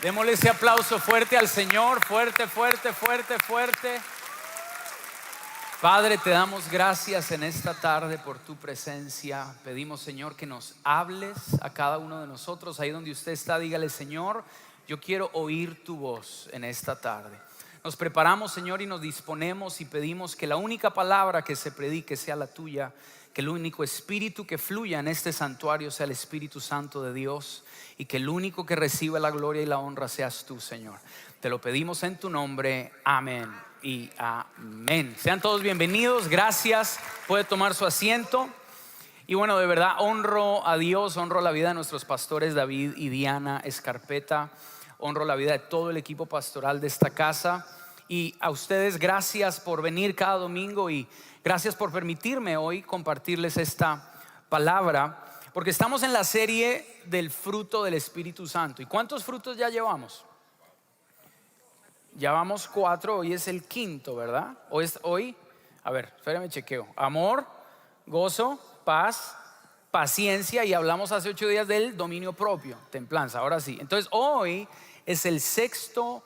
Démosle ese aplauso fuerte al Señor, fuerte, fuerte, fuerte, fuerte. Padre, te damos gracias en esta tarde por tu presencia. Pedimos, Señor, que nos hables a cada uno de nosotros. Ahí donde usted está, dígale: Señor, yo quiero oír tu voz en esta tarde. Nos preparamos, Señor, y nos disponemos y pedimos que la única palabra que se predique sea la tuya, que el único espíritu que fluya en este santuario sea el Espíritu Santo de Dios, y que el único que reciba la gloria y la honra seas tú, Señor. Te lo pedimos en tu nombre, amén y amén. Sean todos bienvenidos, gracias. Puede tomar su asiento. Y bueno, de verdad honro a Dios, honro la vida de nuestros pastores David y Diana Escarpeta, honro la vida de todo el equipo pastoral de esta casa. Y a ustedes, gracias por venir cada domingo y gracias por permitirme hoy compartirles esta palabra, porque estamos en la serie del fruto del Espíritu Santo. ¿Y cuántos frutos ya llevamos? Ya vamos 4, hoy es el quinto, ¿verdad? Hoy, a ver, espérame, chequeo. Amor, gozo, paz, paciencia, y hablamos hace 8 días del dominio propio, templanza. Ahora sí, entonces hoy es el sexto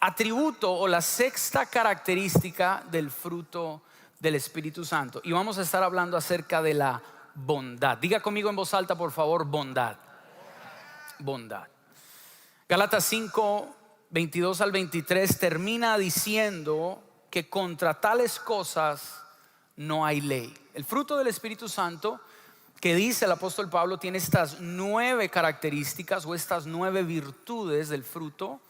atributo o la sexta característica del fruto del Espíritu Santo, y vamos a estar hablando acerca de la bondad. Diga conmigo en voz alta, por favor: bondad. Bondad. Gálatas 5, 22 al 23 termina diciendo que contra tales cosas no hay ley. El fruto del Espíritu Santo, que dice el apóstol Pablo, tiene estas 9 características o estas 9 virtudes del fruto.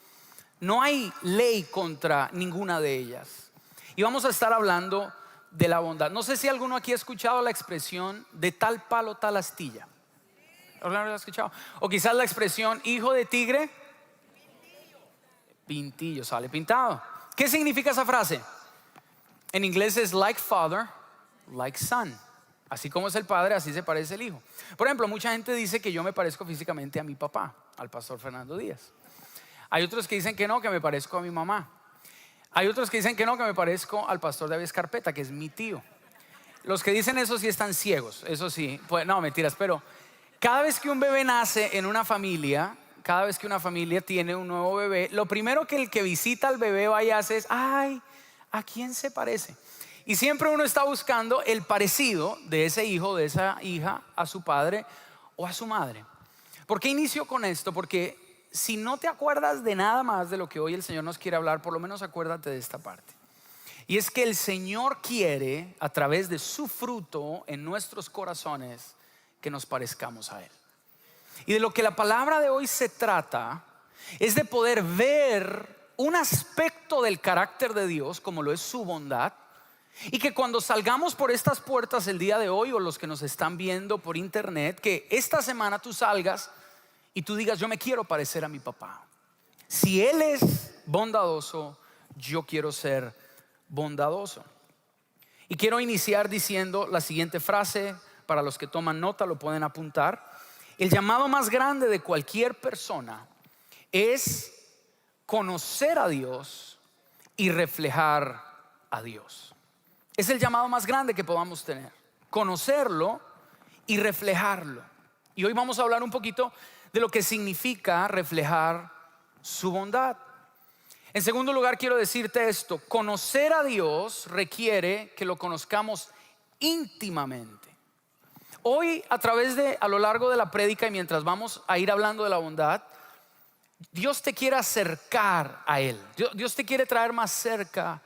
No hay ley contra ninguna de ellas. Y vamos a estar hablando de la bondad. No sé si alguno aquí ha escuchado la expresión de tal palo, tal astilla. ¿Alguno lo ha escuchado? O quizás la expresión hijo de tigre, pintillo, sale pintado. ¿Qué significa esa frase? En inglés es like father, like son. Así como es el padre, así se parece el hijo. Por ejemplo, mucha gente dice que yo me parezco físicamente a mi papá, al pastor Fernando Díaz. Hay otros que dicen que no, que me parezco a mi mamá. Hay otros que dicen que no, que me parezco al pastor David Escarpeta, que es mi tío. Los que dicen eso sí están ciegos, eso sí. Pues, no, mentiras, pero cada vez que un bebé nace en una familia, cada vez que una familia tiene un nuevo bebé, lo primero que el que visita al bebé va y hace es: ay, ¿a quién se parece? Y siempre uno está buscando el parecido de ese hijo, de esa hija, a su padre o a su madre. ¿Por qué inicio con esto? Porque si no te acuerdas de nada más de lo que hoy el Señor nos quiere hablar, por lo menos acuérdate de esta parte. Y es que el Señor quiere, a través de su fruto en nuestros corazones, que nos parezcamos a Él. Y de lo que la palabra de hoy se trata es de poder ver un aspecto del carácter de Dios, como lo es su bondad, y que cuando salgamos por estas puertas el día de hoy, o los que nos están viendo por internet, que esta semana tú salgas y tú digas: yo me quiero parecer a mi papá. Si Él es bondadoso, yo quiero ser bondadoso. Y quiero iniciar diciendo la siguiente frase. Para los que toman nota lo pueden apuntar. El llamado más grande de cualquier persona es conocer a Dios y reflejar a Dios. Es el llamado más grande que podamos tener: conocerlo y reflejarlo. Y hoy vamos a hablar un poquito de lo que significa reflejar su bondad. En segundo lugar, quiero decirte esto: conocer a Dios requiere que lo conozcamos íntimamente. Hoy, a lo largo de la prédica y mientras vamos a ir hablando de la bondad, Dios te quiere acercar a Él. Dios te quiere traer más cerca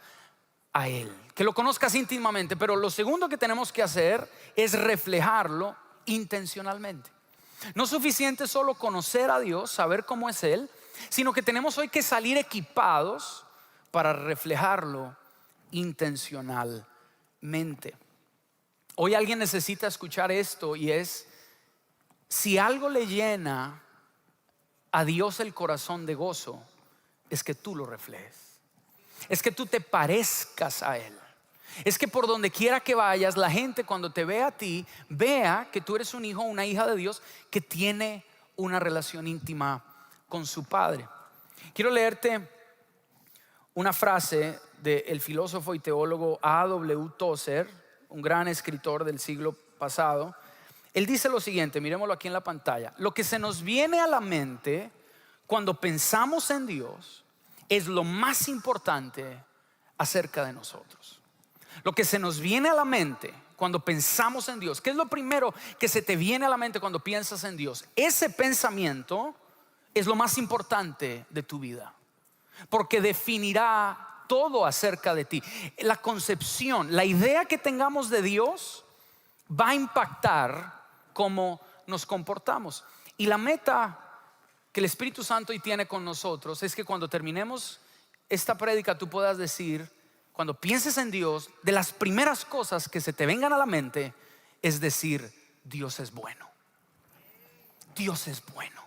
a Él, que lo conozcas íntimamente. Pero lo segundo que tenemos que hacer es reflejarlo intencionalmente. No es suficiente solo conocer a Dios, saber cómo es Él, sino que tenemos hoy que salir equipados para reflejarlo intencionalmente. Hoy alguien necesita escuchar esto, y es: si algo le llena a Dios el corazón de gozo, es que tú lo reflejes, es que tú te parezcas a Él. Es que por donde quiera que vayas, la gente cuando te vea a ti, vea que tú eres un hijo o una hija de Dios que tiene una relación íntima con su Padre. Quiero leerte una frase del filósofo y teólogo A.W. Tozer, un gran escritor del siglo pasado. Él dice lo siguiente, miremoslo aquí en la pantalla: lo que se nos viene a la mente cuando pensamos en Dios es lo más importante acerca de nosotros. Lo que se nos viene a la mente cuando pensamos en Dios, ¿qué es lo primero que se te viene a la mente cuando piensas en Dios? Ese pensamiento es lo más importante de tu vida, porque definirá todo acerca de ti. La concepción, la idea que tengamos de Dios va a impactar cómo nos comportamos. Y la meta que el Espíritu Santo hoy tiene con nosotros es que cuando terminemos esta prédica tú puedas decir, cuando pienses en Dios, de las primeras cosas que se te vengan a la mente es decir, Dios es bueno. Dios es bueno.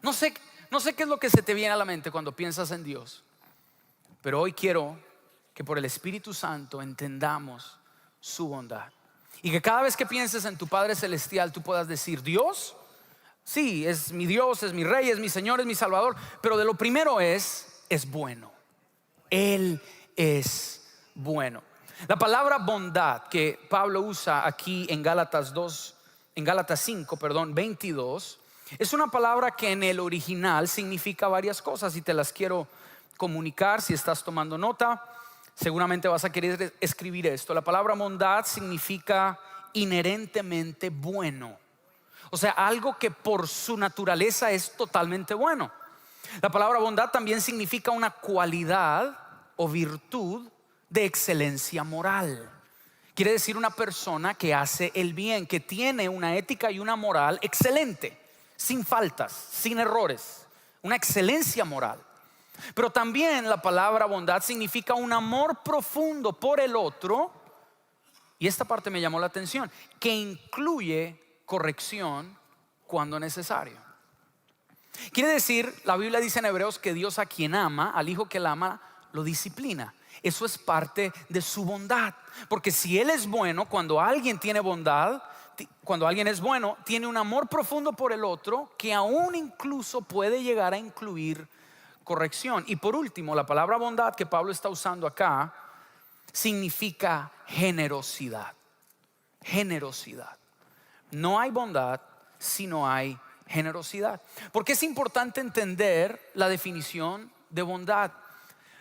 No sé qué es lo que se te viene a la mente cuando piensas en Dios, pero hoy quiero que por el Espíritu Santo entendamos su bondad. Y que cada vez que pienses en tu Padre Celestial tú puedas decir, Dios, sí, es mi Dios, es mi Rey, es mi Señor, es mi Salvador, pero de lo primero es bueno. Él es bueno. La palabra bondad que Pablo usa aquí en Gálatas 5, 22, es una palabra que en el original significa varias cosas y te las quiero comunicar. Si estás tomando nota, seguramente vas a querer escribir esto. La palabra bondad significa inherentemente bueno, o sea, algo que por su naturaleza es totalmente bueno. La palabra bondad también significa una cualidad o virtud de excelencia moral. Quiere decir una persona que hace el bien, que tiene una ética y una moral excelente, sin faltas, sin errores, una excelencia moral. Pero también la palabra bondad significa un amor profundo por el otro, y esta parte me llamó la atención, que incluye corrección cuando necesario. Quiere decir, la Biblia dice en Hebreos que Dios a quien ama, al hijo que él ama, lo disciplina. Eso es parte de su bondad, porque si Él es bueno, cuando alguien tiene bondad, cuando alguien es bueno, tiene un amor profundo por el otro que aún incluso puede llegar a incluir corrección. Y por último, la palabra bondad que Pablo está usando acá significa generosidad. Generosidad. No hay bondad si no hay generosidad. Porque es importante entender la definición de bondad.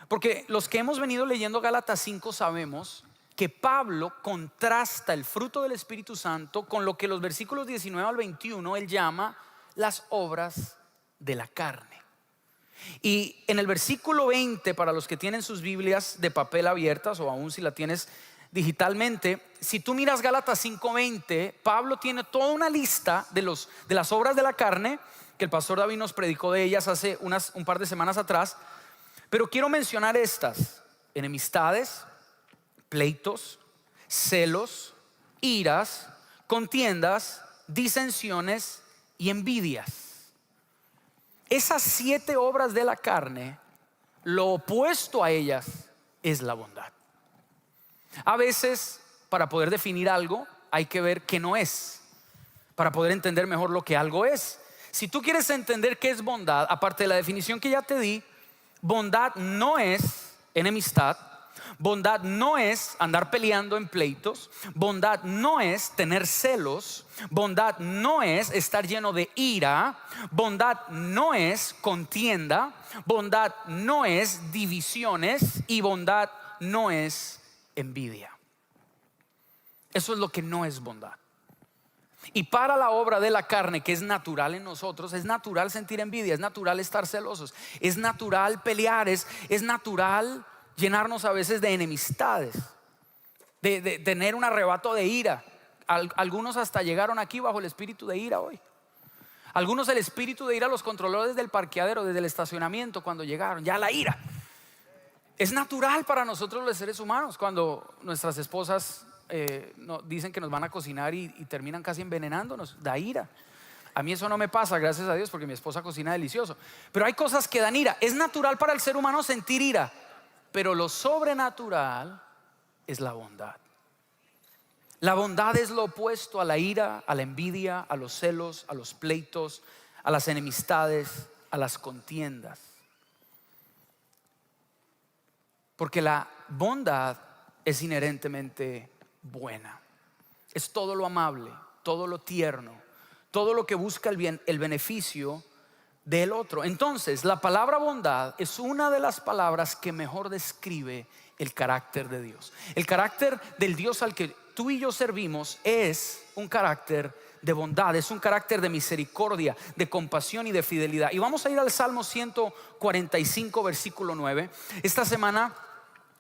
Porque los que hemos venido leyendo Gálatas 5 sabemos que Pablo contrasta el fruto del Espíritu Santo con lo que los versículos 19 al 21 él llama las obras de la carne. Y en el versículo 20, para los que tienen sus Biblias de papel abiertas o aún si la tienes digitalmente, si tú miras Gálatas 5:20, Pablo tiene toda una lista de las obras de la carne, que el pastor David nos predicó de ellas hace un par de semanas atrás. Pero quiero mencionar estas: enemistades, pleitos, celos, iras, contiendas, disensiones y envidias. Esas 7 obras de la carne, lo opuesto a ellas es la bondad. A veces, para poder definir algo, hay que ver qué no es, para poder entender mejor lo que algo es. Si tú quieres entender qué es bondad, aparte de la definición que ya te di, bondad no es enemistad, bondad no es andar peleando en pleitos, bondad no es tener celos, bondad no es estar lleno de ira, bondad no es contienda, bondad no es divisiones y bondad no es envidia. Eso es lo que no es bondad. Y para la obra de la carne, que es natural en nosotros, es natural sentir envidia, es natural estar celosos, es natural pelear, es natural llenarnos a veces de enemistades, de tener un arrebato de ira. Algunos hasta llegaron aquí bajo el espíritu de ira hoy. Algunos el espíritu de ira los controló desde el parqueadero, desde el estacionamiento cuando llegaron, ya la ira. Es natural para nosotros los seres humanos cuando nuestras esposas dicen que nos van a cocinar y terminan casi envenenándonos, da ira. A mí eso no me pasa, gracias a Dios, porque mi esposa cocina delicioso. Pero hay cosas que dan ira. Es natural para el ser humano sentir ira, pero lo sobrenatural es la bondad. La bondad es lo opuesto a la ira, a la envidia, a los celos, a los pleitos, a las enemistades, a las contiendas. Porque la bondad es inherentemente buena. Es todo lo amable, todo lo tierno, todo lo que busca el bien, el beneficio del otro. Entonces, la palabra bondad es una de las palabras que mejor describe el carácter de Dios. El carácter del Dios al que tú y yo servimos es un carácter de bondad, es un carácter de misericordia, de compasión y de fidelidad. Y vamos a ir al Salmo 145, versículo 9. Esta semana,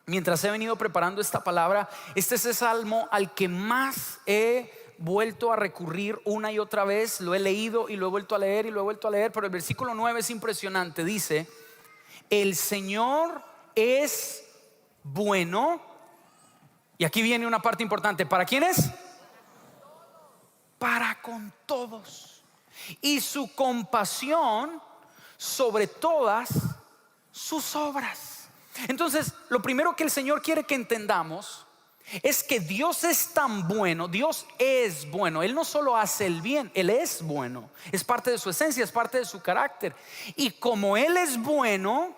mientras he venido preparando esta palabra, este es el salmo al que más he vuelto a recurrir una y otra vez. Lo he leído y lo he vuelto a leer y lo he vuelto a leer. Pero el versículo 9 es impresionante. Dice: el Señor es bueno. Y aquí viene una parte importante. ¿Para quién es? Para con todos. Y su compasión sobre todas sus obras. Entonces, lo primero que el Señor quiere que entendamos es que Dios es tan bueno. Dios es bueno. Él no solo hace el bien, Él es bueno. Es parte de su esencia, es parte de su carácter. Y como Él es bueno,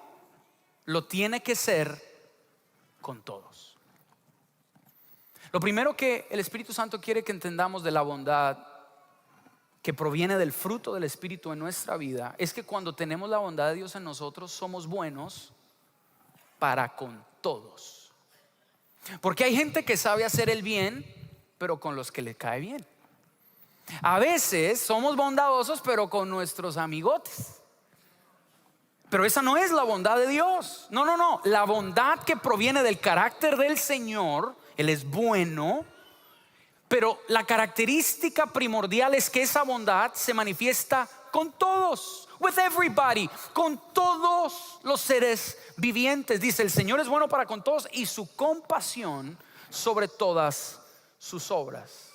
lo tiene que ser con todos. Lo primero que el Espíritu Santo quiere que entendamos de la bondad que proviene del fruto del Espíritu en nuestra vida es que cuando tenemos la bondad de Dios en nosotros, somos buenos para con todos. Porque hay gente que sabe hacer el bien, pero con los que le cae bien. A veces somos bondadosos, pero con nuestros amigotes. Pero esa no es la bondad de Dios. No. La bondad que proviene del carácter del Señor, Él es bueno, pero la característica primordial es que esa bondad se manifiesta con todos, with everybody, con todos los seres vivientes. Dice: el Señor es bueno para con todos y su compasión sobre todas sus obras.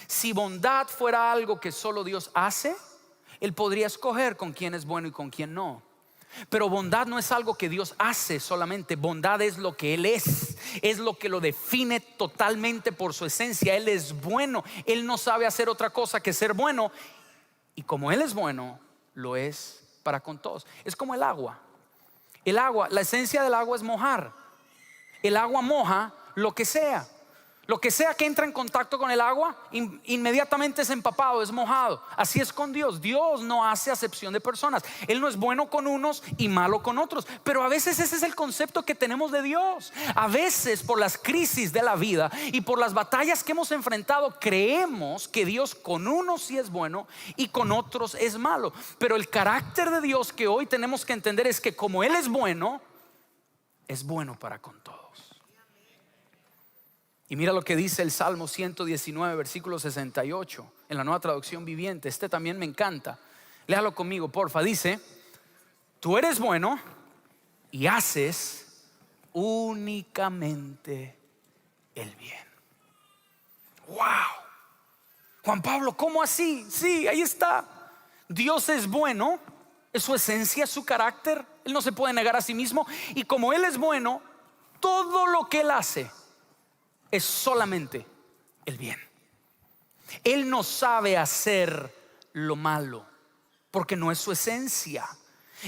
Si bondad fuera algo que solo Dios hace, Él podría escoger con quién es bueno y con quién no. Pero bondad no es algo que Dios hace solamente. Bondad es lo que Él es lo que lo define totalmente por su esencia. Él es bueno, Él no sabe hacer otra cosa que ser bueno. Y como Él es bueno, lo es para con todos. Es como el agua. El agua, la esencia del agua es mojar. El agua moja lo que sea. Lo que sea que entra en contacto con el agua, inmediatamente es empapado, es mojado. Así es con Dios. Dios no hace acepción de personas. Él no es bueno con unos y malo con otros. Pero a veces ese es el concepto que tenemos de Dios. A veces, por las crisis de la vida y por las batallas que hemos enfrentado, creemos que Dios con unos sí es bueno y con otros es malo. Pero el carácter de Dios que hoy tenemos que entender es que como Él es bueno para con todos. Y mira lo que dice el Salmo 119, versículo 68, en la Nueva Traducción Viviente. Este también me encanta. Léalo conmigo, porfa. Dice: tú eres bueno y haces únicamente el bien. Wow. Juan Pablo, ¿cómo así? Sí, ahí está. Dios es bueno, es su esencia, es su carácter. Él no se puede negar a sí mismo. Y como Él es bueno, todo lo que Él hace es solamente el bien. Él no sabe hacer lo malo porque no es su esencia.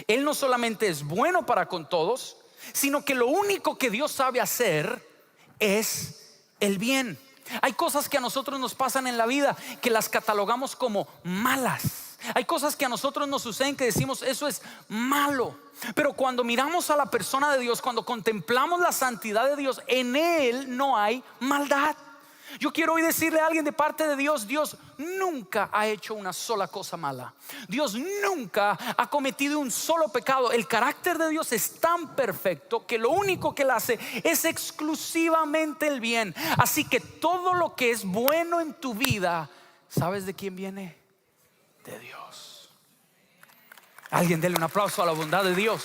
Él no solamente es bueno para con todos, sino que lo único que Dios sabe hacer es el bien. Hay cosas que a nosotros nos pasan en la vida que las catalogamos como malas. Hay cosas que a nosotros nos suceden que decimos eso es malo. Pero cuando miramos a la persona de Dios, cuando contemplamos la santidad de Dios, en Él no hay maldad. Yo quiero hoy decirle a alguien de parte de Dios: Dios nunca ha hecho una sola cosa mala. Dios nunca ha cometido un solo pecado. El carácter de Dios es tan perfecto que lo único que Él hace es exclusivamente el bien. Así que todo lo que es bueno en tu vida, ¿sabes de quién viene? De Dios. Alguien dele un aplauso a la bondad de Dios.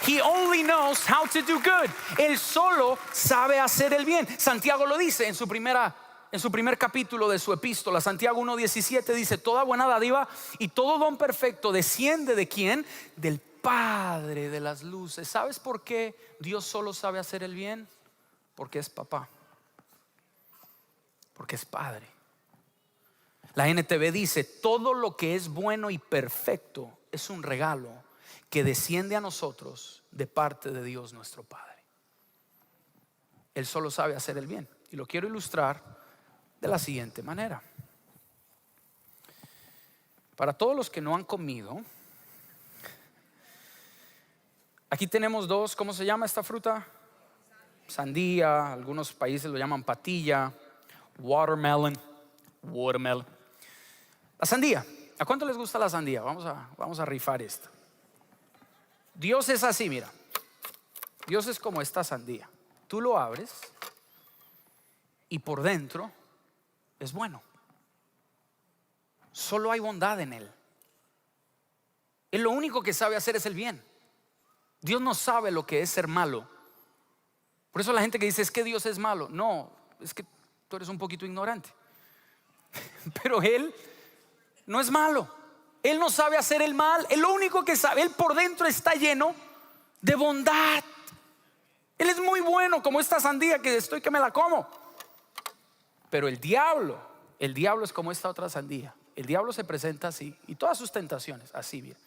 He only knows how to do good. Él solo sabe hacer el bien. Santiago lo dice en su primer capítulo de su epístola. Santiago 1:17 dice: toda buena dádiva y todo don perfecto desciende ¿de quién? Del Padre de las luces. ¿Sabes por qué Dios solo sabe hacer el bien? Porque es papá. Porque es Padre. La NTV dice: todo lo que es bueno y perfecto es un regalo que desciende a nosotros de parte de Dios nuestro Padre. Él solo sabe hacer el bien. Y lo quiero ilustrar de la siguiente manera. Para todos los que no han comido, Aquí tenemos dos, ¿cómo se llama esta fruta? Sandía, algunos países lo llaman patilla, watermelon. La sandía, ¿a cuánto les gusta la sandía? Vamos a rifar esto. Dios es así, mira. Dios es como esta sandía. Tú lo abres y por dentro es bueno. Solo hay bondad en él. Él lo único que sabe hacer es el bien. Dios no sabe lo que es ser malo. Por eso la gente que dice es que Dios es malo. No, es que tú eres un poquito ignorante. Pero Él no es malo. Él no sabe hacer el mal. Él lo único que sabe, Él por dentro está lleno de bondad. Él es muy bueno, como esta sandía que estoy que me la como. Pero el diablo es como esta otra sandía. El diablo se presenta así y todas sus tentaciones así, mira.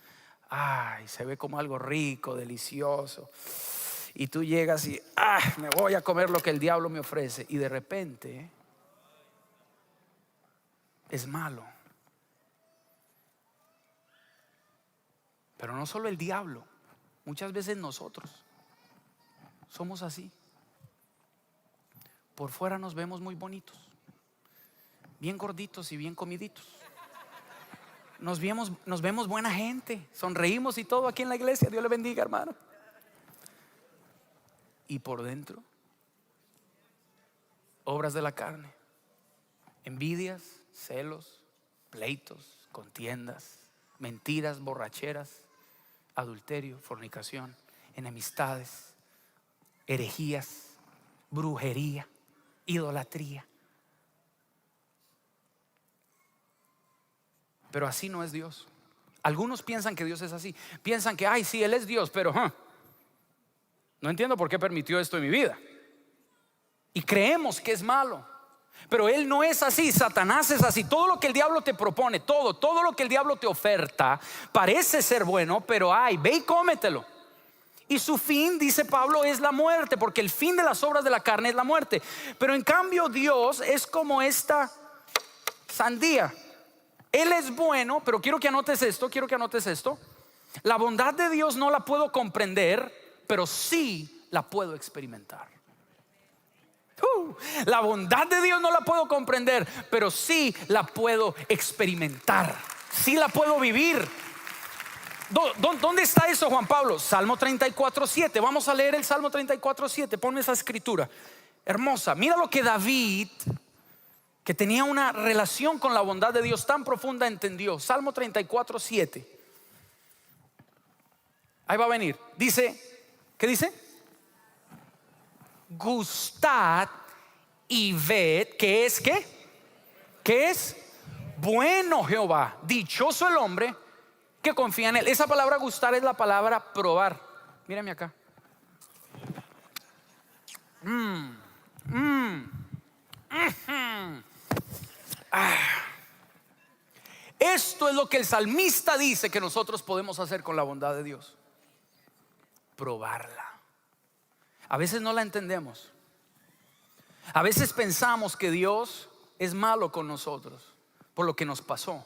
Ay, se ve como algo rico, delicioso. Y tú llegas y me voy a comer lo que el diablo me ofrece. Y de repente es malo. Pero no solo el diablo, muchas veces nosotros somos así. Por fuera nos vemos muy bonitos, bien gorditos y bien comiditos. Nos vemos buena gente, sonreímos y todo aquí en la iglesia. Dios le bendiga, hermano. Y por dentro, obras de la carne, envidias, celos, pleitos, contiendas, mentiras, borracheras, adulterio, fornicación, enemistades, herejías, brujería, idolatría. Pero así no es Dios. Algunos piensan que Dios es así. Piensan que, sí, Él es Dios, pero no entiendo por qué permitió esto en mi vida. Y creemos que es malo. Pero Él no es así. Satanás es así. Todo lo que el diablo te propone, todo lo que el diablo te oferta, parece ser bueno, pero ve y cómetelo. Y su fin, dice Pablo, es la muerte, porque el fin de las obras de la carne es la muerte. Pero en cambio Dios es como esta sandía. Él es bueno, pero quiero que anotes esto. La bondad de Dios no la puedo comprender, pero sí la puedo experimentar. La bondad de Dios no la puedo comprender, pero sí la puedo experimentar. Sí la puedo vivir. ¿Dónde está eso, Juan Pablo? Salmo 34:7. Vamos a leer el Salmo 34:7. Ponme esa escritura hermosa. Mira lo que David, que tenía una relación con la bondad de Dios tan profunda, entendió. Salmo 34:7. Ahí va a venir. Dice, ¿qué dice? Gustad y ved que es ¿qué? Que es bueno Jehová. Dichoso el hombre que confía en él. Esa palabra gustar es la palabra probar. Mírame acá. Esto es lo que el salmista dice que nosotros podemos hacer con la bondad de Dios. Probarla. A veces no la entendemos. A veces pensamos que Dios es malo con nosotros por lo que nos pasó.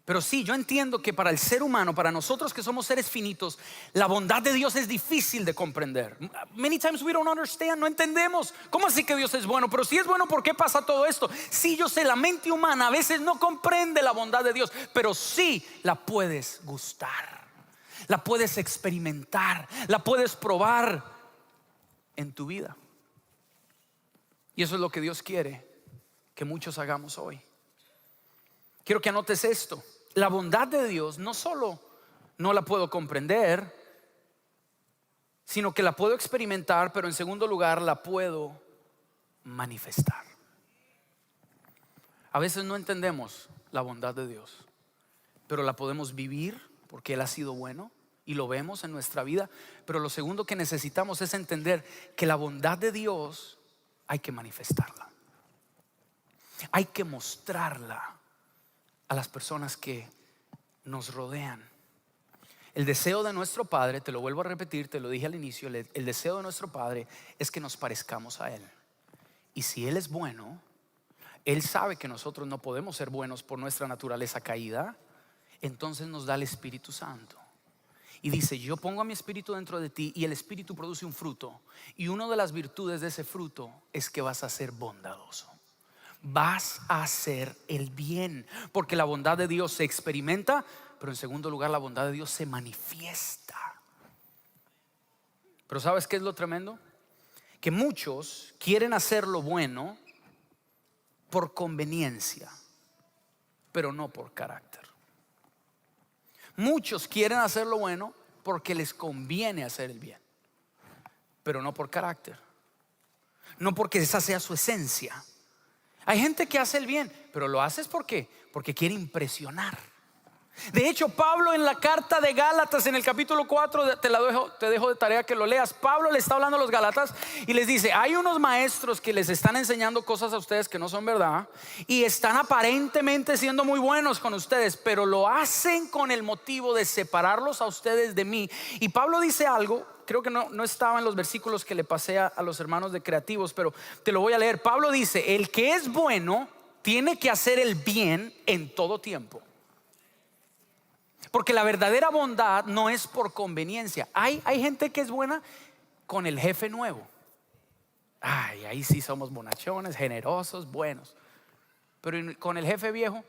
Pero sí, yo entiendo que para el ser humano, para nosotros que somos seres finitos, la bondad de Dios es difícil de comprender. Many times we don't understand, no entendemos. ¿Cómo así que Dios es bueno? Pero si es bueno, ¿por qué pasa todo esto? Sí, yo sé, la mente humana a veces no comprende la bondad de Dios, pero sí la puedes gustar, la puedes experimentar, la puedes probar en tu vida. Y eso es lo que Dios quiere que muchos hagamos hoy. Quiero que anotes esto. La bondad de Dios no solo no la puedo comprender, sino que la puedo experimentar, pero en segundo lugar la puedo manifestar. A veces no entendemos la bondad de Dios, pero la podemos vivir porque Él ha sido bueno y lo vemos en nuestra vida. Pero lo segundo que necesitamos es entender que la bondad de Dios hay que manifestarla. Hay que mostrarla a las personas que nos rodean. El deseo de nuestro Padre, te lo vuelvo a repetir, te lo dije al inicio, el deseo de nuestro Padre es que nos parezcamos a Él. Y si Él es bueno, Él sabe que nosotros no podemos ser buenos por nuestra naturaleza caída. Entonces nos da el Espíritu Santo. Y dice, yo pongo a mi espíritu dentro de ti y el espíritu produce un fruto. Y una de las virtudes de ese fruto es que vas a ser bondadoso. Vas a hacer el bien, porque la bondad de Dios se experimenta, pero en segundo lugar la bondad de Dios se manifiesta. Pero ¿sabes qué es lo tremendo? Que muchos quieren hacer lo bueno por conveniencia, pero no por carácter. Muchos quieren hacer lo bueno porque les conviene hacer el bien, pero no por carácter, no porque esa sea su esencia. Hay gente que hace el bien, pero lo haces ¿por qué? Porque quiere impresionar. De hecho, Pablo en la carta de Gálatas, en el capítulo 4, te dejo de tarea que lo leas. Pablo le está hablando a los Gálatas y les dice, hay unos maestros que les están enseñando cosas a ustedes que no son verdad, y están aparentemente siendo muy buenos con ustedes, pero lo hacen con el motivo de separarlos a ustedes de mí. Y Pablo dice algo, creo que no estaba en los versículos que le pasé a los hermanos de Creativos, pero te lo voy a leer. Pablo dice, el que es bueno tiene que hacer el bien en todo tiempo. Porque la verdadera bondad no es por conveniencia. Hay gente que es buena con el jefe nuevo. Ay, ahí sí somos bonachones, generosos, buenos. Pero con el jefe viejo.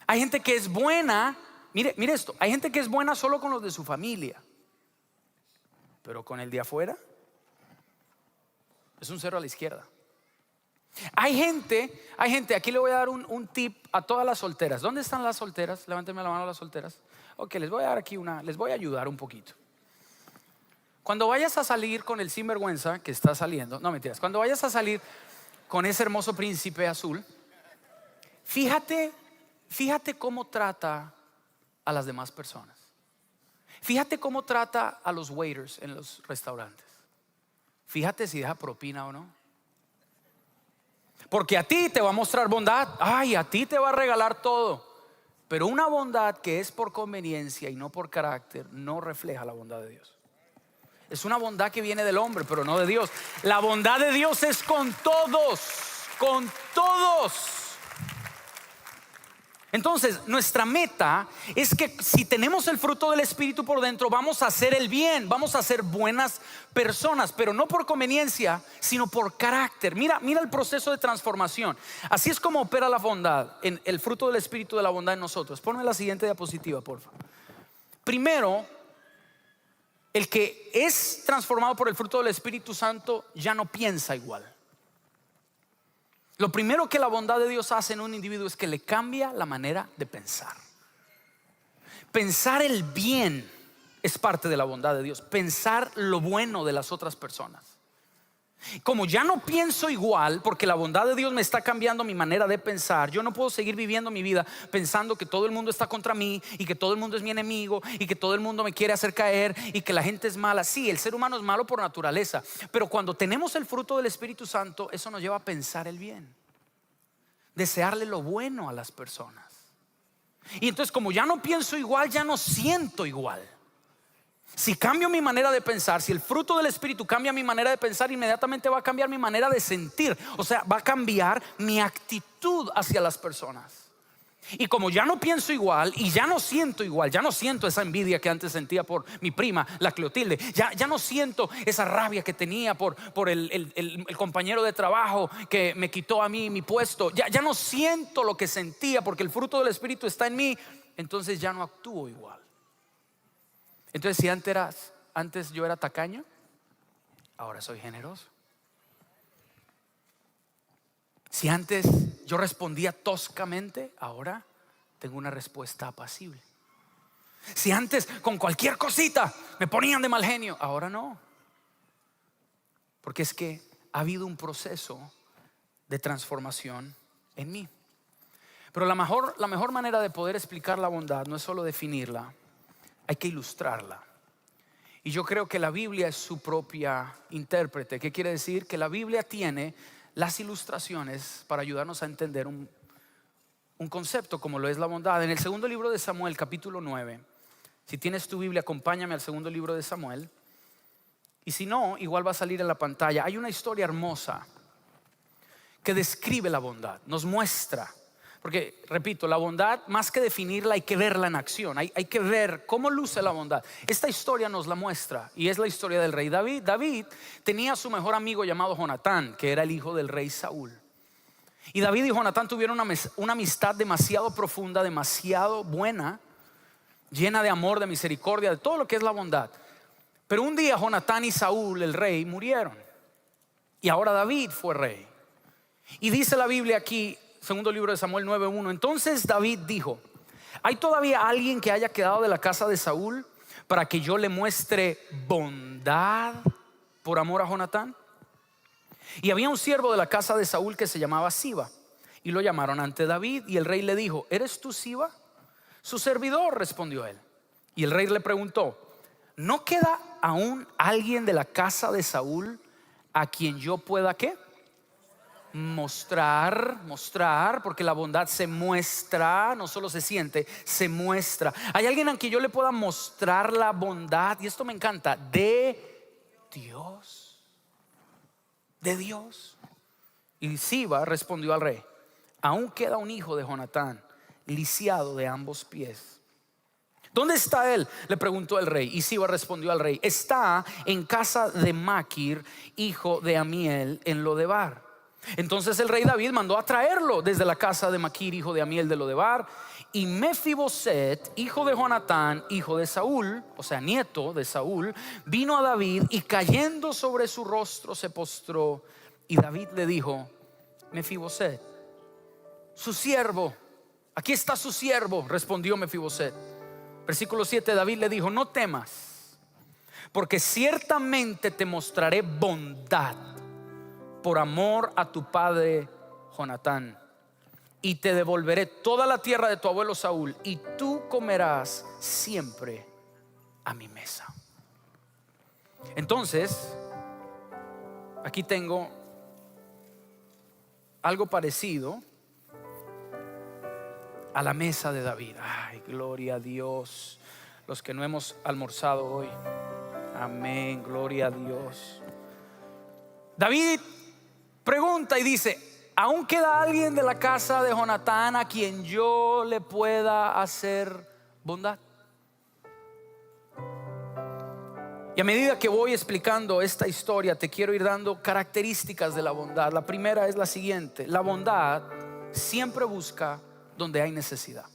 Hay gente que es buena, mire esto, hay gente que es buena solo con los de su familia, pero con el de afuera es un cero a la izquierda. Hay gente, aquí le voy a dar un tip a todas las solteras. ¿Dónde están las solteras? Levánteme la mano las solteras. Ok, les voy a dar aquí les voy a ayudar un poquito. Cuando vayas a salir con el sinvergüenza que está saliendo, no mentiras, cuando vayas a salir con ese hermoso príncipe azul, fíjate cómo trata a las demás personas. Fíjate cómo trata a los waiters en los restaurantes. Fíjate si deja propina o no. Porque a ti te va a mostrar bondad. Ay, a ti te va a regalar todo. Pero una bondad que es por conveniencia y no por carácter no refleja la bondad de Dios. Es una bondad que viene del hombre, pero no de Dios. La bondad de Dios es con todos. Con todos. Entonces nuestra meta es que si tenemos el fruto del Espíritu por dentro, vamos a hacer el bien, vamos a ser buenas personas, pero no por conveniencia, sino por carácter. Mira el proceso de transformación. Así es como opera la bondad, en el fruto del Espíritu de la bondad en nosotros. Ponme la siguiente diapositiva, por favor. Primero, el que es transformado por el fruto del Espíritu Santo ya no piensa igual. Lo primero que la bondad de Dios hace en un individuo es que le cambia la manera de pensar. Pensar el bien es parte de la bondad de Dios. Pensar lo bueno de las otras personas. Como ya no pienso igual, porque la bondad de Dios me está cambiando mi manera de pensar, yo no puedo seguir viviendo mi vida pensando que todo el mundo está contra mí y que todo el mundo es mi enemigo y que todo el mundo me quiere hacer caer y que la gente es mala. Sí, el ser humano es malo por naturaleza, pero cuando tenemos el fruto del Espíritu Santo, eso nos lleva a pensar el bien, desearle lo bueno a las personas. Y entonces, como ya no pienso igual, ya no siento igual. Si cambio mi manera de pensar, si el fruto del Espíritu cambia mi manera de pensar, inmediatamente va a cambiar mi manera de sentir. O sea, va a cambiar mi actitud hacia las personas. Y como ya no pienso igual y ya no siento igual, ya no siento esa envidia que antes sentía por mi prima, la Cleotilde, ya no siento esa rabia que tenía por el compañero de trabajo que me quitó a mí mi puesto, ya no siento lo que sentía porque el fruto del Espíritu está en mí. Entonces ya no actúo igual. Entonces, si antes yo era tacaño, ahora soy generoso. Si antes yo respondía toscamente, ahora tengo una respuesta apacible. Si antes con cualquier cosita me ponían de mal genio, ahora no. Porque es que ha habido un proceso de transformación en mí. Pero la mejor manera de poder explicar la bondad no es solo definirla, hay que ilustrarla. Y yo creo que la Biblia es su propia intérprete. ¿Qué quiere decir? Que la Biblia tiene las ilustraciones para ayudarnos a entender un concepto como lo es la bondad. En el segundo libro de Samuel, capítulo 9, si tienes tu Biblia, acompáñame al segundo libro de Samuel. Y si no, igual va a salir en la pantalla. Hay una historia hermosa que describe la bondad, nos muestra Porque, repito, la bondad, más que definirla, hay que verla en acción. Hay que ver cómo luce la bondad. Esta historia nos la muestra, y es la historia del rey David. David tenía a su mejor amigo llamado Jonatán, que era el hijo del rey Saúl. Y David y Jonatán tuvieron una amistad demasiado profunda, demasiado buena, llena de amor, de misericordia, de todo lo que es la bondad. Pero un día Jonatán y Saúl, el rey, murieron. Y ahora David fue rey. Y dice la Biblia aquí, segundo libro de Samuel 9:1. Entonces David dijo: ¿hay todavía alguien que haya quedado de la casa de Saúl para que yo le muestre bondad por amor a Jonatán? Y había un siervo de la casa de Saúl que se llamaba Siba, y lo llamaron ante David. Y el rey le dijo: ¿eres tú Siba? Su servidor, respondió él. Y el rey le preguntó: ¿no queda aún alguien de la casa de Saúl a quien yo pueda ¿qué? Mostrar, porque la bondad se muestra, no solo se siente, se muestra. ¿Hay alguien a quien yo le pueda mostrar la bondad? Y esto me encanta, de Dios. De Dios. Y Siba respondió al rey: aún queda un hijo de Jonatán, lisiado de ambos pies. ¿Dónde está él?, le preguntó el rey. Y Siba respondió al rey: está en casa de Maquir, hijo de Amiel, en Lodebar. Entonces el rey David mandó a traerlo desde la casa de Maquir, hijo de Amiel de Lodebar. Y Mefiboset, hijo de Jonatán, hijo de Saúl, o sea, nieto de Saúl, vino a David y cayendo sobre su rostro se postró. Y David le dijo: Mefiboset, su siervo. Aquí está su siervo, respondió Mefiboset. Versículo 7, David le dijo: no temas, porque ciertamente te mostraré bondad por amor a tu padre Jonatán, y te devolveré toda la tierra de tu abuelo Saúl, y tú comerás siempre a mi mesa. Entonces, aquí tengo algo parecido a la mesa de David. Ay, gloria a Dios. Los que no hemos almorzado hoy, amén, gloria a Dios. David pregunta y dice: ¿aún queda alguien de la casa de Jonatán a quien yo le pueda hacer bondad? Y a medida que voy explicando esta historia, te quiero ir dando características de la bondad. La primera es la siguiente: la bondad siempre busca donde hay necesidad.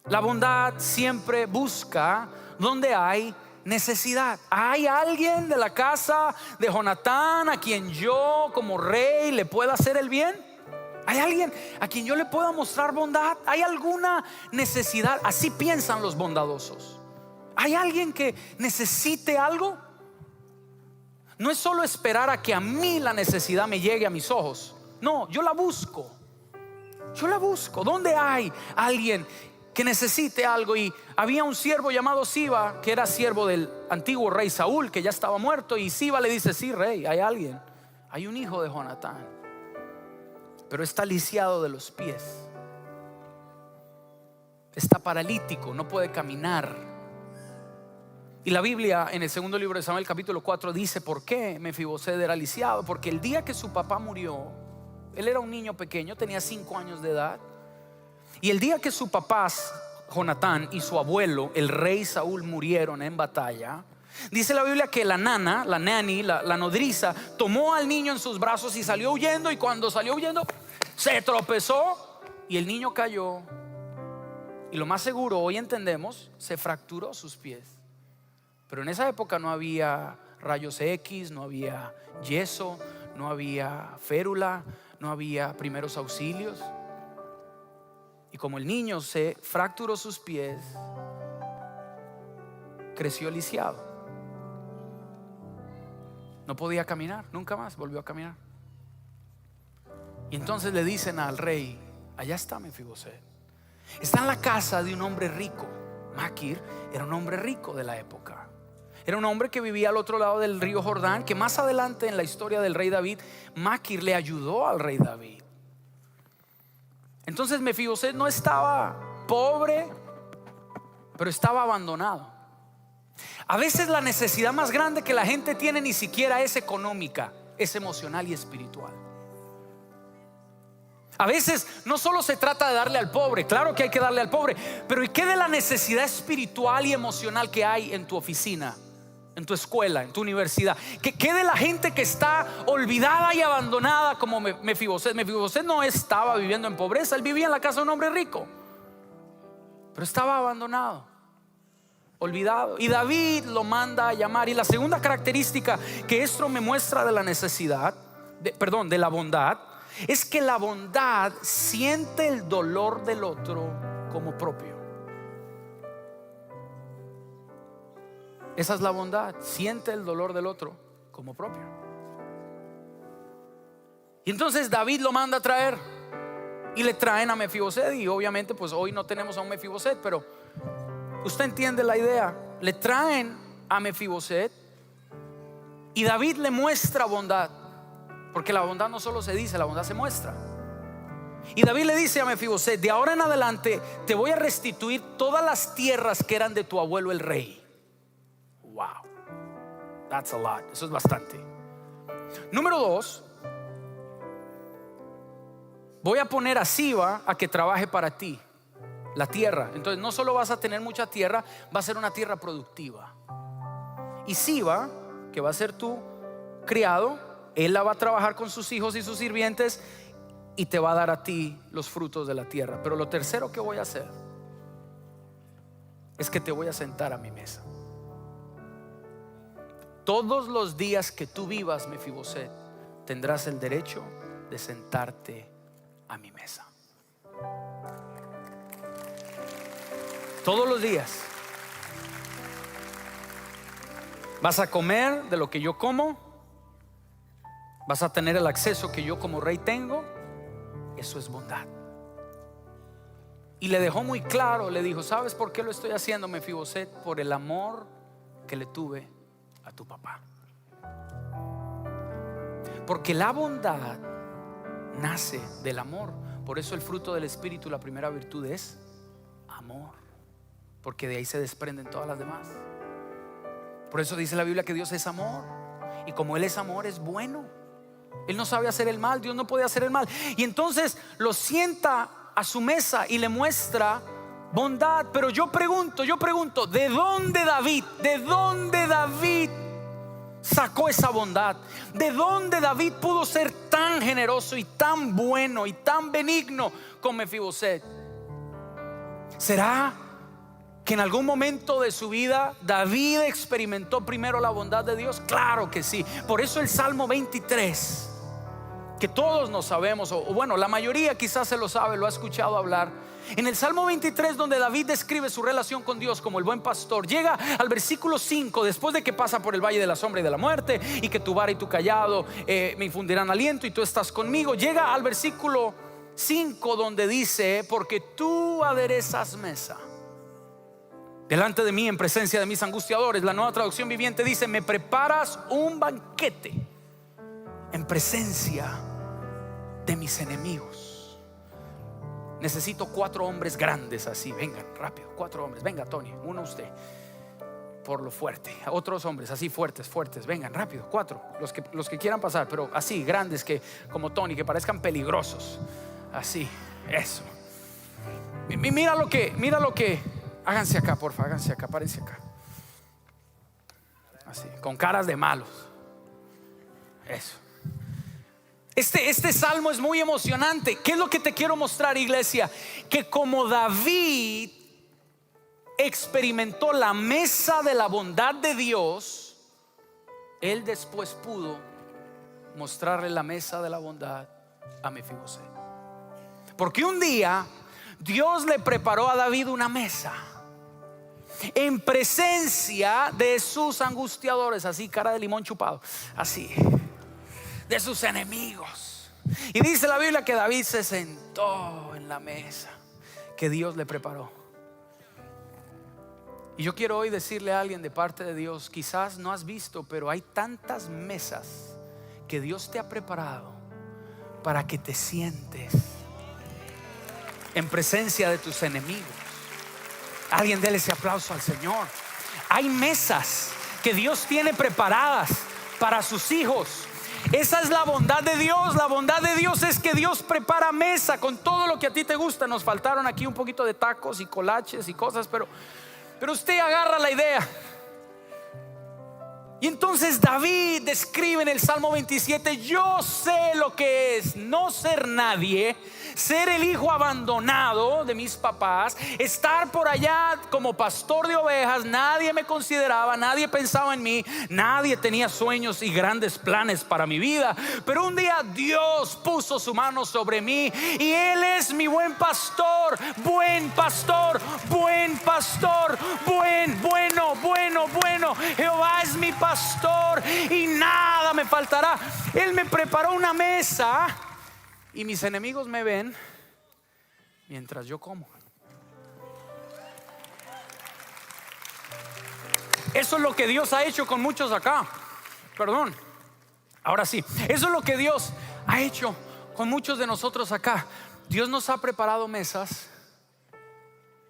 La bondad siempre busca donde hay necesidad. ¿Hay alguien de la casa de Jonatán a quien yo como rey le pueda hacer el bien? ¿Hay alguien a quien yo le pueda mostrar bondad? ¿Hay alguna necesidad? Así piensan los bondadosos. ¿Hay alguien que necesite algo? No es solo esperar a que a mí la necesidad me llegue a mis ojos. No, yo la busco. Yo la busco. ¿Dónde hay alguien que necesite algo? Y había un siervo llamado Siba, que era siervo del antiguo rey Saúl, que ya estaba muerto. Y Siba le dice: sí, rey, hay alguien. Hay un hijo de Jonatán, pero está lisiado de los pies, está paralítico, no puede caminar. Y la Biblia en el segundo libro de Samuel capítulo 4 dice por qué Mefiboset era lisiado. Porque el día que su papá murió, él era un niño pequeño, tenía 5 años de edad. Y el día que su papá Jonatán y su abuelo el rey Saúl murieron en batalla, dice la Biblia que la nodriza tomó al niño en sus brazos y salió huyendo. Y cuando salió huyendo se tropezó y el niño cayó. Y lo más seguro, hoy entendemos, se fracturó sus pies. Pero en esa época no había rayos X, no había yeso, no había férula, no había primeros auxilios. Y como el niño se fracturó sus pies, creció lisiado. No podía caminar, nunca más volvió a caminar. Y entonces le dicen al rey: allá está Mefiboset. Está en la casa de un hombre rico. Maquir era un hombre rico de la época. Era un hombre que vivía al otro lado del río Jordán, que más adelante en la historia del rey David, Maquir le ayudó al rey David. Entonces Mefiboset no estaba pobre, pero estaba abandonado. A veces la necesidad más grande que la gente tiene ni siquiera es económica, es emocional y espiritual. A veces no solo se trata de darle al pobre, claro que hay que darle al pobre, pero ¿y qué de la necesidad espiritual y emocional que hay en tu oficina, en tu escuela, en tu universidad? ¿Qué de la gente que está olvidada y abandonada como Mefiboset? Mefiboset no estaba viviendo en pobreza, él vivía en la casa de un hombre rico, pero estaba abandonado, olvidado. Y David lo manda a llamar. Y la segunda característica que esto me muestra de la necesidad, de la bondad, es que la bondad siente el dolor del otro como propio. Esa es la bondad, siente el dolor del otro como propio. Y entonces David lo manda a traer y le traen a Mefiboset. Y obviamente pues hoy no tenemos a un Mefiboset, pero usted entiende la idea. Le traen a Mefiboset y David le muestra bondad, porque la bondad no solo se dice, la bondad se muestra. Y David le dice a Mefiboset: de ahora en adelante te voy a restituir todas las tierras que eran de tu abuelo el rey. Wow, that's a lot. Eso es bastante. Número 2, voy a poner a Siba a que trabaje para ti la tierra. Entonces no solo vas a tener mucha tierra, va a ser una tierra productiva. Y Siba, que va a ser tu criado, él la va a trabajar con sus hijos y sus sirvientes y te va a dar a ti los frutos de la tierra. Pero lo tercero que voy a hacer es que te voy a sentar a mi mesa. Todos los días que tú vivas, Mefiboset, tendrás el derecho de sentarte a mi mesa. Todos los días vas a comer de lo que yo como, vas a tener el acceso que yo como rey tengo. Eso es bondad. Y le dejó muy claro, le dijo: ¿sabes por qué lo estoy haciendo, Mefiboset? Por el amor que le tuve a tu papá. Porque la bondad nace del amor. Por eso el fruto del Espíritu, la primera virtud, es amor, porque de ahí se desprenden todas las demás. Por eso dice la Biblia que Dios es amor, y como Él es amor, es bueno. Él no sabe hacer el mal, Dios no puede hacer el mal. Y entonces lo sienta a su mesa y le muestra bondad. Pero yo pregunto, ¿de dónde David sacó esa bondad? ¿De dónde David pudo ser tan generoso y tan bueno y tan benigno con Mefiboset? ¿Será que en algún momento de su vida David experimentó primero la bondad de Dios? Claro que sí. Por eso el Salmo 23, que todos nos sabemos, o bueno, la mayoría quizás se lo sabe, lo ha escuchado hablar. En el Salmo 23, donde David describe su relación con Dios como el buen pastor, llega al versículo 5, después de que pasa por el valle de la sombra y de la muerte, y que tu vara y tu callado me infundirán aliento, y tú estás conmigo. Llega al versículo 5, donde dice: porque tú aderezas mesa delante de mí en presencia de mis angustiadores. La Nueva Traducción Viviente dice: me preparas un banquete en presencia de mis enemigos. Necesito 4 hombres grandes así. Vengan rápido, 4 hombres. Venga, Tony, uno usted, por lo fuerte. Otros hombres así fuertes. Vengan rápido, 4, los que quieran pasar, pero así grandes, que como Tony, que parezcan peligrosos. Así, eso. Mira lo que háganse acá, porfa, háganse acá, párense acá. Así, con caras de malos. Eso. Este salmo es muy emocionante. ¿Qué es lo que te quiero mostrar, iglesia? Que como David experimentó la mesa de la bondad de Dios, él después pudo mostrarle la mesa de la bondad a Mefiboset. Porque un día Dios le preparó a David una mesa en presencia de sus angustiadores, así, cara de limón chupado, así, de sus enemigos. Y dice la Biblia que David se sentó en la mesa que Dios le preparó. Y yo quiero hoy decirle a alguien de parte de Dios: quizás no has visto, pero hay tantas mesas que Dios te ha preparado para que te sientes en presencia de tus enemigos. Alguien déle ese aplauso al Señor. Hay mesas que Dios tiene preparadas para sus hijos. Esa es la bondad de Dios. La bondad de Dios es que Dios prepara mesa con todo lo que a ti te gusta. Nos faltaron aquí un poquito de tacos y colaches y cosas, pero usted agarra la idea. Y entonces David describe en el Salmo 27: yo sé lo que es no ser nadie, ser el hijo abandonado de mis papás, estar por allá como pastor de ovejas. Nadie me consideraba, nadie pensaba en mí, nadie tenía sueños y grandes planes para mi vida. Pero un día Dios puso su mano sobre mí y Él es mi buen pastor, buen pastor, buen pastor, bueno. Jehová es mi pastor y nada me faltará. Él me preparó una mesa y mis enemigos me ven mientras yo como. Eso es lo que Dios ha hecho con muchos acá. Perdón. Ahora sí, eso es lo que Dios ha hecho con muchos de nosotros acá. Dios nos ha preparado mesas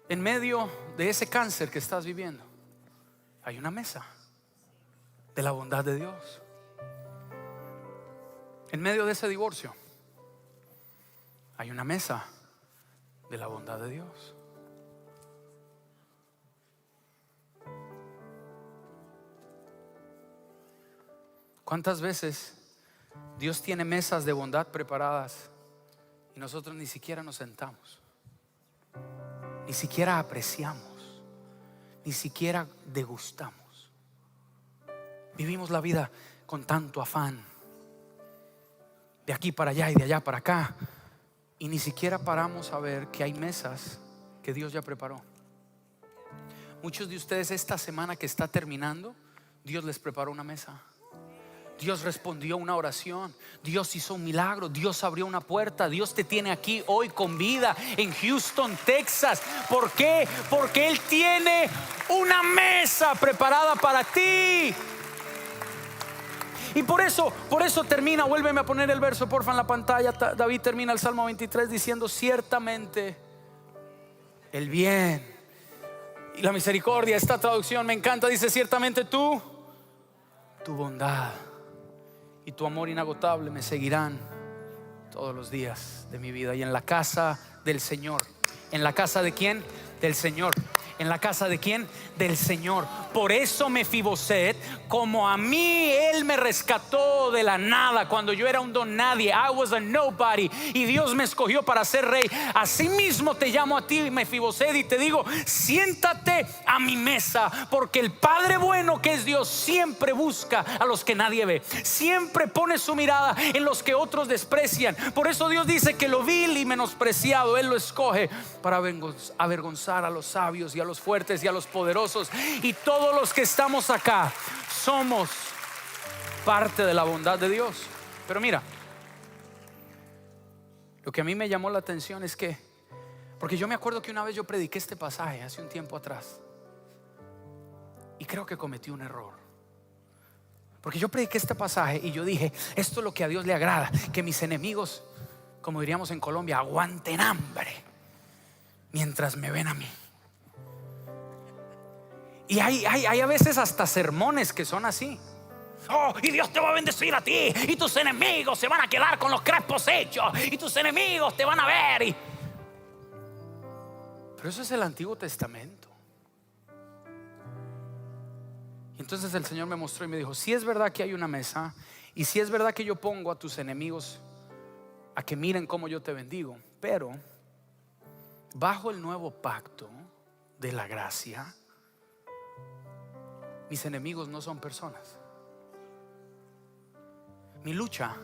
en medio de ese cáncer que estás viviendo. Hay una mesa de la bondad de Dios. En medio de ese divorcio hay una mesa de la bondad de Dios. ¿Cuántas veces Dios tiene mesas de bondad preparadas y nosotros ni siquiera nos sentamos, ni siquiera apreciamos, ni siquiera degustamos? Vivimos la vida con tanto afán, de aquí para allá y de allá para acá, y ni siquiera paramos a ver que hay mesas que Dios ya preparó. Muchos de ustedes esta semana que está terminando, Dios les preparó una mesa. Dios respondió una oración, Dios hizo un milagro, Dios abrió una puerta. Dios te tiene aquí hoy con vida en Houston, Texas. ¿Por qué? Porque Él tiene una mesa preparada para ti. Y por eso termina, vuélveme a poner el verso porfa en la pantalla. David termina el Salmo 23 diciendo: ciertamente el bien y la misericordia. Esta traducción me encanta, dice: ciertamente tu bondad y tu amor inagotable me seguirán todos los días de mi vida. Y en la casa del Señor. ¿En la casa de quién? Del Señor. ¿En la casa de quién? Del Señor. Por eso Mefiboset, como a mí Él me rescató de la nada cuando yo era un don nadie, I was a nobody, y Dios me escogió para ser rey, así mismo te llamo a ti, Mefiboset, y te digo: siéntate a mi mesa, porque el Padre bueno que es Dios siempre busca a los que nadie ve, siempre pone su mirada en los que otros desprecian. Por eso Dios dice que lo vil y menospreciado Él lo escoge para avergonzar a los sabios y a los fuertes y a los poderosos. Y todos los que estamos acá somos parte de la bondad de Dios. Pero mira, lo que a mí me llamó la atención es que, porque yo me acuerdo que una vez yo prediqué este pasaje hace un tiempo atrás, y creo que cometí un error, porque yo prediqué este pasaje y yo dije: esto es lo que a Dios le agrada, que mis enemigos, como diríamos en Colombia, aguanten hambre mientras me ven a mí. Y hay a veces hasta sermones que son así: oh, y Dios te va a bendecir a ti, y tus enemigos se van a quedar con los crespos hechos, y tus enemigos te van a ver. Pero eso es el Antiguo Testamento. Y entonces el Señor me mostró y me dijo: si es verdad que hay una mesa, y si es verdad que yo pongo a tus enemigos a que miren cómo yo te bendigo, pero bajo el nuevo pacto de la gracia, mis enemigos no son personas. Mi lucha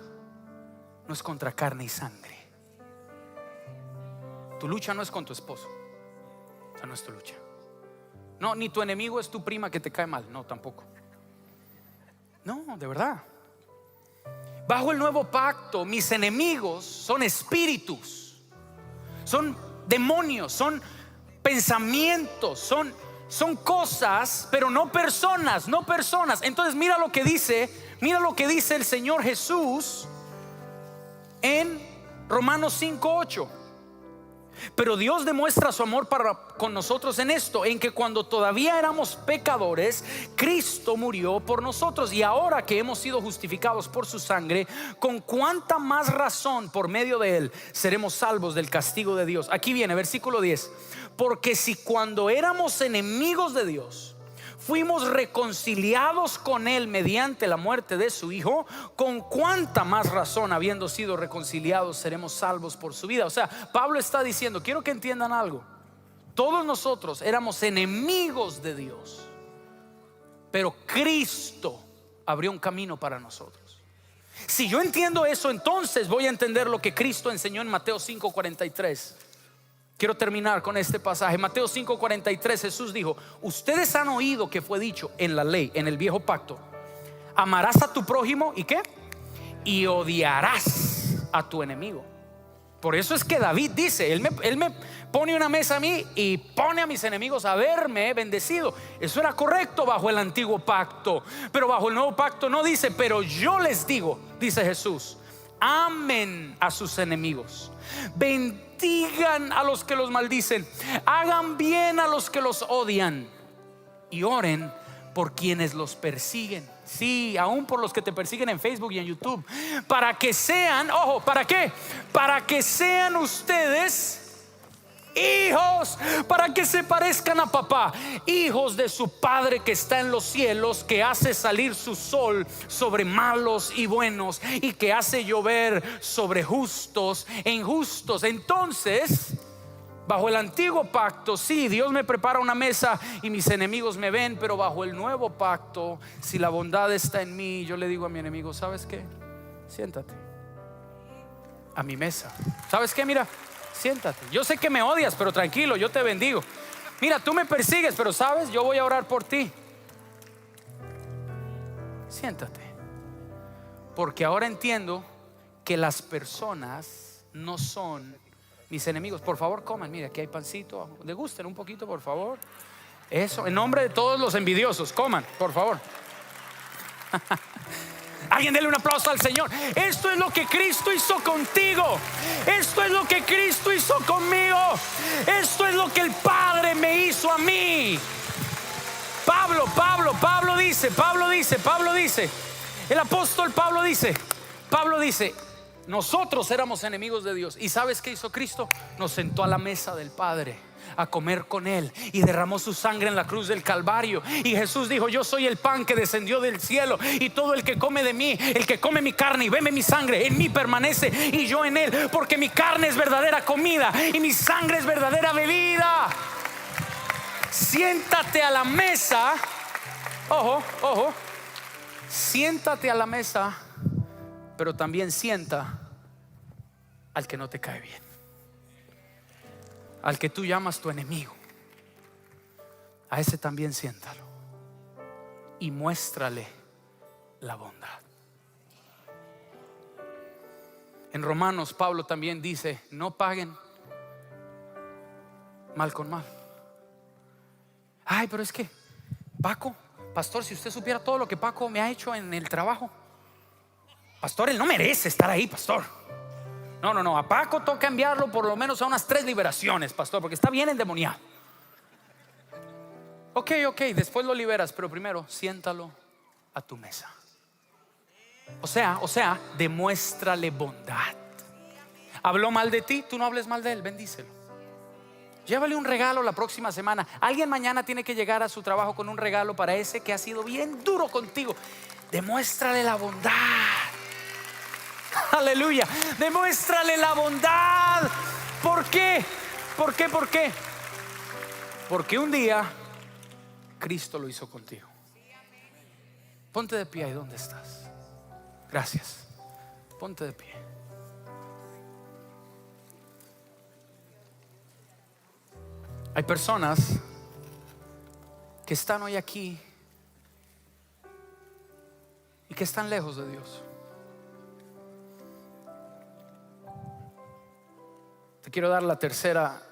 no es contra carne y sangre. Tu lucha no es con tu esposo. Esa no es tu lucha. No, ni tu enemigo es tu prima que te cae mal. No, tampoco. No, de verdad. Bajo el nuevo pacto, mis enemigos son espíritus, son demonios, son pensamientos, son cosas, pero no personas, no personas. Entonces mira lo que dice el Señor Jesús en Romanos 5:8. Pero Dios demuestra su amor con nosotros en esto, en que cuando todavía éramos pecadores, Cristo murió por nosotros. Y ahora que hemos sido justificados por su sangre, con cuánta más razón por medio de él seremos salvos del castigo de Dios. Aquí viene versículo 10. Porque si cuando éramos enemigos de Dios fuimos reconciliados con él mediante la muerte de su hijo, con cuánta más razón, habiendo sido reconciliados, seremos salvos por su vida. O sea, Pablo está diciendo, quiero que entiendan algo: todos nosotros éramos enemigos de Dios, pero Cristo abrió un camino para nosotros. Si yo entiendo eso, entonces voy a entender lo que Cristo enseñó en Mateo 5:43. Quiero terminar con este pasaje. Mateo 5:43, Jesús dijo: ustedes han oído que fue dicho en la ley, en el viejo pacto, amarás a tu prójimo y ¿qué? Y odiarás a tu enemigo. Por eso es que David dice, él me pone una mesa a mí y pone a mis enemigos a verme bendecido. Eso era correcto bajo el antiguo pacto, pero bajo el nuevo pacto no dice: pero yo les digo, dice Jesús, amen a sus enemigos, bendigan a los que los maldicen, hagan bien a los que los odian y oren por quienes los persiguen. Sí, aún por los que te persiguen en Facebook y en YouTube, para que sean, ojo, ¿para qué? Para que sean ustedes hijos, para que se parezcan a papá, hijos de su Padre que está en los cielos, que hace salir su sol sobre malos y buenos, y que hace llover sobre justos e injustos. Entonces, bajo el antiguo pacto, sí, Dios me prepara una mesa y mis enemigos me ven, pero bajo el nuevo pacto, si la bondad está en mí, yo le digo a mi enemigo: ¿sabes qué? Siéntate a mi mesa. ¿Sabes qué? Mira, siéntate. Yo sé que me odias, pero tranquilo, yo te bendigo. Mira, tú me persigues, pero sabes, yo voy a orar por ti. Siéntate. Porque ahora entiendo que las personas no son mis enemigos. Por favor, coman. Mira, aquí hay pancito. Degusten un poquito, por favor. Eso, en nombre de todos los envidiosos, coman, por favor. Alguien dele un aplauso al Señor. Esto es lo que Cristo hizo contigo. Esto es lo que Cristo hizo conmigo. Esto es lo que el Padre me hizo a mí. Pablo dice, el apóstol Pablo dice, nosotros éramos enemigos de Dios. ¿Y sabes qué hizo Cristo? Nos sentó a la mesa del Padre a comer con él y derramó su sangre en la cruz del Calvario. Y Jesús dijo: yo soy el pan que descendió del cielo, y todo el que come de mí, el que come mi carne y bebe mi sangre, en mí permanece y yo en él, porque mi carne es verdadera comida y mi sangre es verdadera bebida. Siéntate a la mesa. Ojo, siéntate a la mesa, pero también sienta al que no te cae bien, al que tú llamas tu enemigo. A ese también siéntalo y muéstrale la bondad. En Romanos, Pablo también dice: no paguen mal con mal. Ay, pero es que Paco, pastor, si usted supiera todo lo que Paco me ha hecho en el trabajo, pastor, él no merece estar ahí, pastor. No, a Paco toca enviarlo por lo menos a unas 3 liberaciones, pastor, porque está bien endemoniado. Ok, después lo liberas, pero primero siéntalo a tu mesa. O sea, demuéstrale bondad. Habló mal de ti, tú no hables mal de él, bendícelo. Llévale un regalo la próxima semana. Alguien mañana tiene que llegar a su trabajo con un regalo para ese que ha sido bien duro contigo. Demuéstrale la bondad. Aleluya. Demuéstrale la bondad. ¿Por qué? Porque un día Cristo lo hizo contigo. Ponte de pie ahí donde estás. Gracias. Ponte de pie. Hay personas que están hoy aquí y que están lejos de Dios. Te quiero dar la tercera,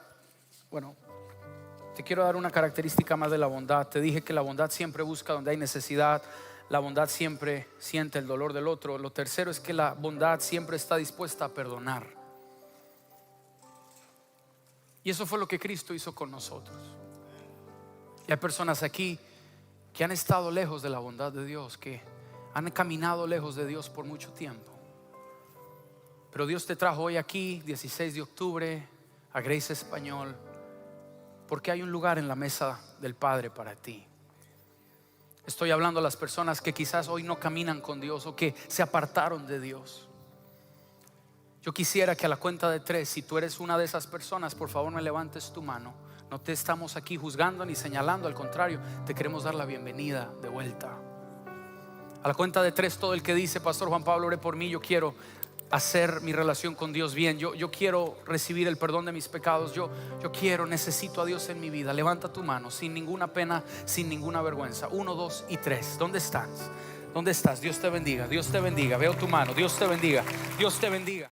te quiero dar una característica más de la bondad. Te dije que la bondad siempre busca donde hay necesidad. La bondad siempre siente el dolor del otro. Lo tercero es que la bondad siempre está dispuesta a perdonar. Y eso fue lo que Cristo hizo con nosotros. Y hay personas aquí que han estado lejos de la bondad de Dios, que han caminado lejos de Dios por mucho tiempo. Pero Dios te trajo hoy aquí, 16 de octubre, a Grace Español, porque hay un lugar en la mesa del Padre para ti. Estoy hablando a las personas que quizás hoy no caminan con Dios o que se apartaron de Dios. Yo quisiera que a la cuenta de 3, si tú eres una de esas personas, por favor me levantes tu mano. No te estamos aquí juzgando ni señalando, al contrario, te queremos dar la bienvenida de vuelta. A la cuenta de 3, todo el que dice: Pastor Juan Pablo, ore por mí, yo quiero hacer mi relación con Dios bien, yo quiero recibir el perdón de mis pecados, yo necesito a Dios en mi vida. Levanta tu mano sin ninguna pena, sin ninguna vergüenza. 1, 2 y 3. ¿Dónde estás? ¿Dónde estás? Dios te bendiga, Dios te bendiga. Veo tu mano. Dios te bendiga, Dios te bendiga.